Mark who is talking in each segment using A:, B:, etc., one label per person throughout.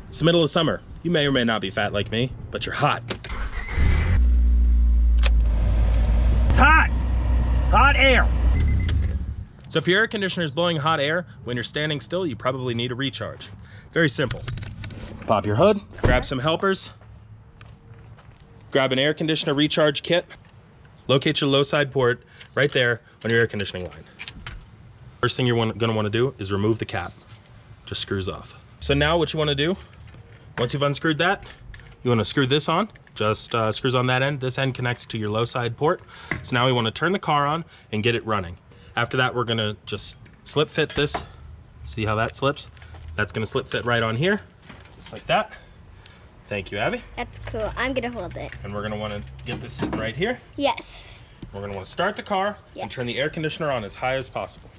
A: It's the middle of summer. You may or may not be fat like me, but you're hot. It's hot! Hot air! So if your air conditioner is blowing hot air when you're standing still, you probably need a recharge. Very simple. Pop your hood, grab some helpers, grab an air conditioner recharge kit, locate your low side port right there on your air conditioning line. First thing you're gonna wanna do is remove the cap. Just screws off. So now what you wanna do, once you've unscrewed that, you wanna screw this on. Just screws on that end. This end connects to your low side port. So now we wanna turn the car on and get it running. After that, we're gonna just slip fit this. See how that slips? That's gonna slip fit right on here, just like that. Thank you, Abby.
B: That's cool. I'm gonna hold it.
A: And we're gonna wanna get this sitting right here.
B: Yes.
A: We're gonna wanna start the car and turn the air conditioner on as high as possible.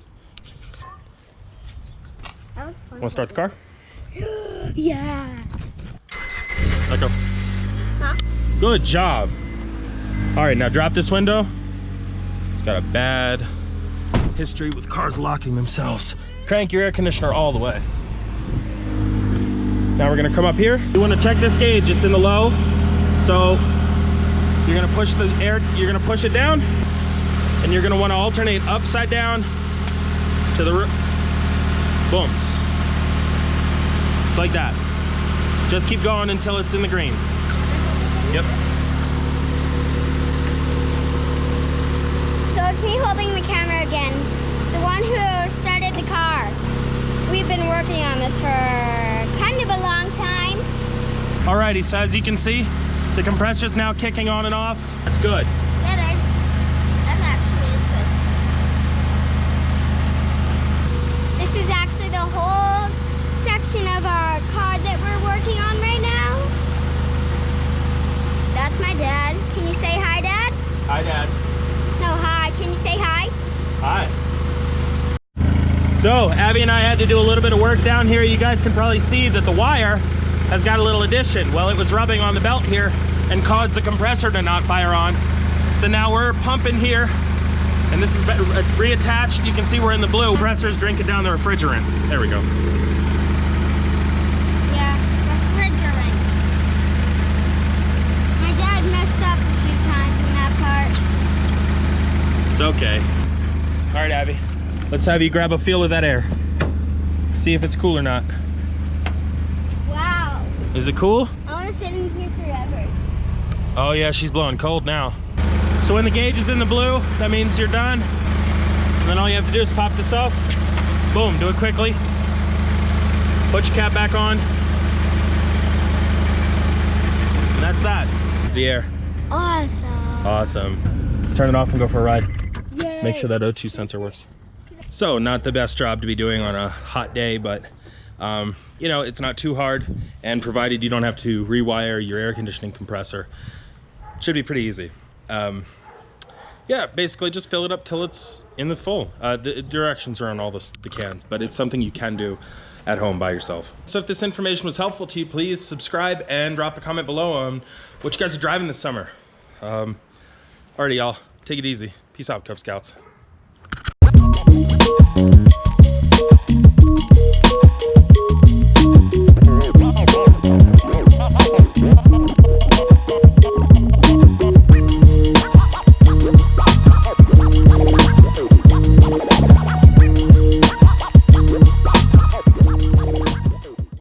B: That was fun.
A: Wanna start the car?
B: Yeah.
A: Let go.
B: Huh?
A: Good job. All right, now drop this window. It's got a bad history with cars locking themselves. Crank your air conditioner all the way. Now we're gonna come up here. You wanna check this gauge, it's in the low. So you're gonna push the air, you're gonna push it down, and you're gonna wanna alternate upside down to the roof. Boom. Just like that. Just keep going until it's in the green. Yep.
B: So it's me holding the camera again. The one who started the car. We've been working on this for kind of a long time.
A: Alrighty, so as you can see, the compressor's now kicking on and off. That's good.
B: That is. That actually is good. This is actually the whole section of our car that we're working on right now. That's my dad. Can you say hi, Dad?
A: Hi, Dad.
B: No, hi. Can you say hi?
A: Hi. So, Abby and I had to do a little bit of work down here. You guys can probably see that the wire has got a little addition. Well, it was rubbing on the belt here and caused the compressor to not fire on. So now we're pumping here, and this is reattached. You can see we're in the blue. Compressor's drinking down the refrigerant. There we go.
B: Yeah, refrigerant. My dad messed up a few times in that part.
A: It's okay. All right, Abby. Let's have you grab a feel of that air. See if it's cool or not.
B: Wow.
A: Is it cool?
B: I want to sit in here forever.
A: Oh yeah, she's blowing cold now. So when the gauge is in the blue, that means you're done. And then all you have to do is pop this off. Boom, do it quickly. Put your cap back on. And that's that. It's the air.
B: Awesome.
A: Awesome. Let's turn it off and go for a ride.
B: Yay.
A: Make sure that O2 sensor works. So not the best job to be doing on a hot day, but you know, it's not too hard, and provided you don't have to rewire your air conditioning compressor, it should be pretty easy. Yeah, basically just fill it up till it's in the full. The directions are on all the cans, but it's something you can do at home by yourself. So if this information was helpful to you, please subscribe and drop a comment below on what you guys are driving this summer. Alrighty, y'all, take it easy. Peace out, Cub Scouts.